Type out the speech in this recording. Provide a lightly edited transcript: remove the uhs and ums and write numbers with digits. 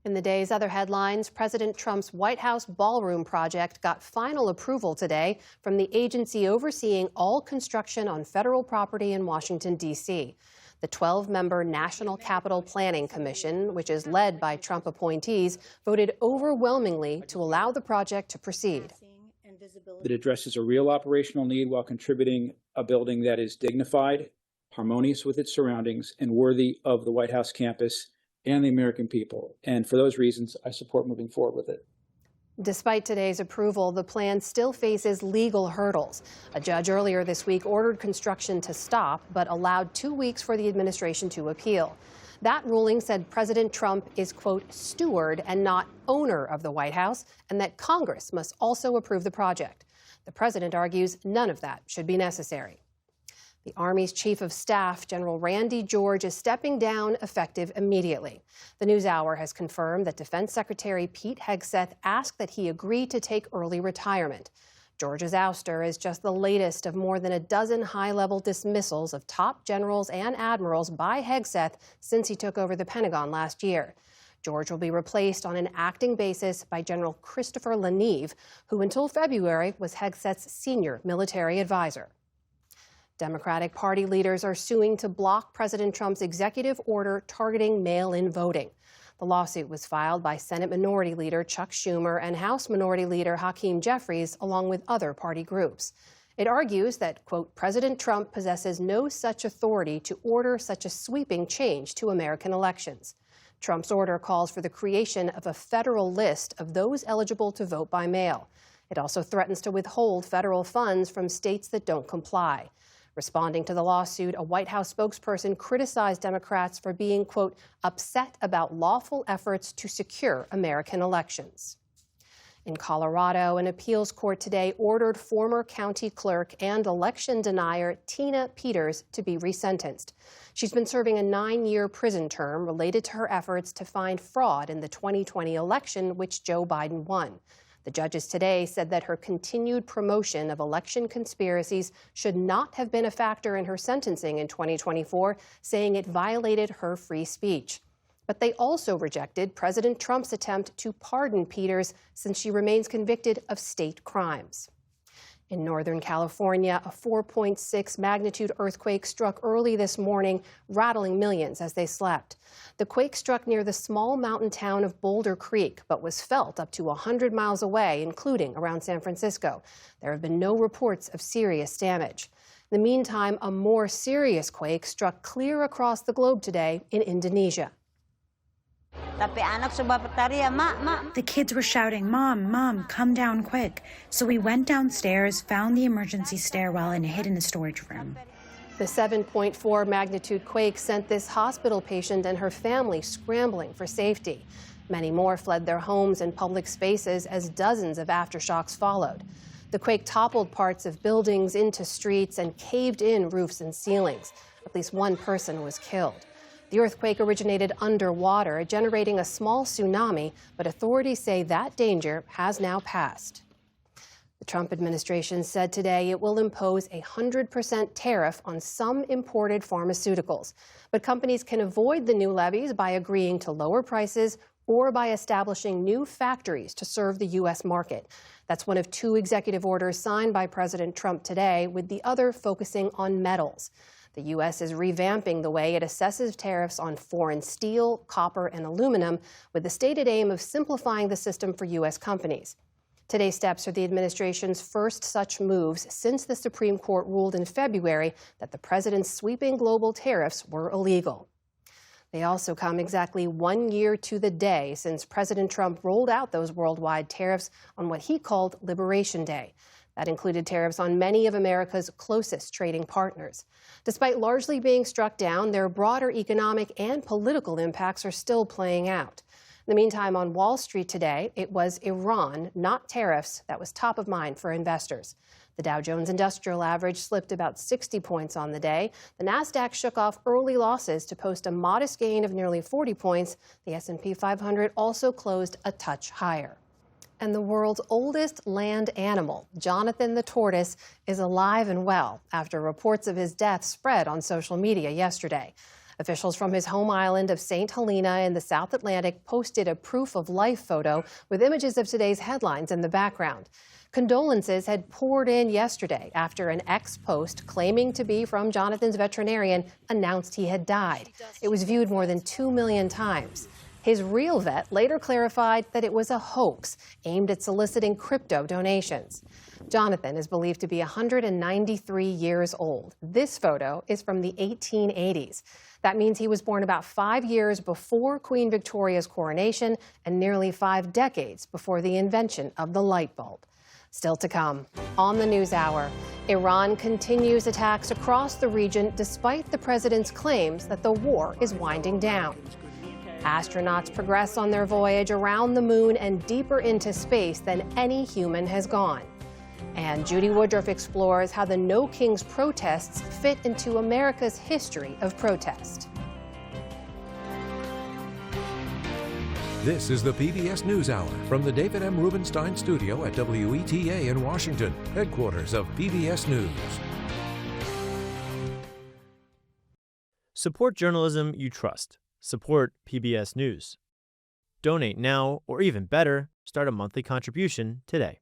In the day's other headlines, President Trump's White House ballroom project got final approval today from the agency overseeing all construction on federal property in Washington, D.C. The 12-member National Capital Planning Commission, which is led by Trump appointees, voted overwhelmingly to allow the project to proceed. It addresses a real operational need while contributing a building that is dignified, harmonious with its surroundings, and worthy of the White House campus and the American people. And for those reasons, I support moving forward with it. Despite today's approval, the plan still faces legal hurdles. A judge earlier this week ordered construction to stop, but allowed 2 weeks for the administration to appeal. That ruling said President Trump is, quote, steward and not owner of the White House, and that Congress must also approve the project. The president argues none of that should be necessary. The Army's Chief of Staff, General Randy George, is stepping down effective immediately. The NewsHour has confirmed that Defense Secretary Pete Hegseth asked that he agree to take early retirement. George's ouster is just the latest of more than a dozen high-level dismissals of top generals and admirals by Hegseth since he took over the Pentagon last year. George will be replaced on an acting basis by General Christopher Leneve, who until February was Hegseth's senior military advisor. Democratic Party leaders are suing to block President Trump's executive order targeting mail-in voting. The lawsuit was filed by Senate Minority Leader Chuck Schumer and House Minority Leader Hakeem Jeffries, along with other party groups. It argues that, quote, President Trump possesses no such authority to order such a sweeping change to American elections. Trump's order calls for the creation of a federal list of those eligible to vote by mail. It also threatens to withhold federal funds from states that don't comply. Responding to the lawsuit, a White House spokesperson criticized Democrats for being, quote, upset about lawful efforts to secure American elections. In Colorado, an appeals court today ordered former county clerk and election denier Tina Peters to be resentenced. She's been serving a 9-year prison term related to her efforts to find fraud in the 2020 election, which Joe Biden won. The judges today said that her continued promotion of election conspiracies should not have been a factor in her sentencing in 2024, saying it violated her free speech. But they also rejected President Trump's attempt to pardon Peters since she remains convicted of state crimes. In Northern California, a 4.6 magnitude earthquake struck early this morning, rattling millions as they slept. The quake struck near the small mountain town of Boulder Creek, but was felt up to 100 miles away, including around San Francisco. There have been no reports of serious damage. In the meantime, a more serious quake struck clear across the globe today in Indonesia. The kids were shouting, "Mom, Mom, come down quick." So we went downstairs, found the emergency stairwell, and hid in a storage room. The 7.4 magnitude quake sent this hospital patient and her family scrambling for safety. Many more fled their homes and public spaces as dozens of aftershocks followed. The quake toppled parts of buildings into streets and caved in roofs and ceilings. At least one person was killed. The earthquake originated underwater, generating a small tsunami, but authorities say that danger has now passed. The Trump administration said today it will impose a 100% tariff on some imported pharmaceuticals. But companies can avoid the new levies by agreeing to lower prices or by establishing new factories to serve the U.S. market. That's one of 2 executive orders signed by President Trump today, with the other focusing on metals. The U.S. is revamping the way it assesses tariffs on foreign steel, copper, and aluminum, with the stated aim of simplifying the system for U.S. companies. Today's steps are the administration's first such moves since the Supreme Court ruled in February that the president's sweeping global tariffs were illegal. They also come exactly 1 year to the day since President Trump rolled out those worldwide tariffs on what he called Liberation Day. That included tariffs on many of America's closest trading partners. Despite largely being struck down, their broader economic and political impacts are still playing out. In the meantime, on Wall Street today, it was Iran, not tariffs, that was top of mind for investors. The Dow Jones Industrial Average slipped about 60 points on the day. The Nasdaq shook off early losses to post a modest gain of nearly 40 points. The S&P 500 also closed a touch higher. And the world's oldest land animal, Jonathan the tortoise, is alive and well after reports of his death spread on social media yesterday. Officials from his home island of St. Helena in the South Atlantic posted a proof of life photo with images of today's headlines in the background. Condolences had poured in yesterday after an ex-post claiming to be from Jonathan's veterinarian announced he had died. It was viewed more than 2 million times. His real vet later clarified that it was a hoax aimed at soliciting crypto donations. Jonathan is believed to be 193 years old. This photo is from the 1880s. That means he was born about 5 years before Queen Victoria's coronation and nearly 5 decades before the invention of the light bulb. Still to come. On the NewsHour, Iran continues attacks across the region despite the president's claims that the war is winding down. Astronauts progress on their voyage around the moon and deeper into space than any human has gone. And Judy Woodruff explores how the No Kings protests fit into America's history of protest. This is the PBS News Hour from the David M. Rubenstein Studio at WETA in Washington, headquarters of PBS News. Support journalism you trust. Support PBS News. Donate now, or even better, start a monthly contribution today.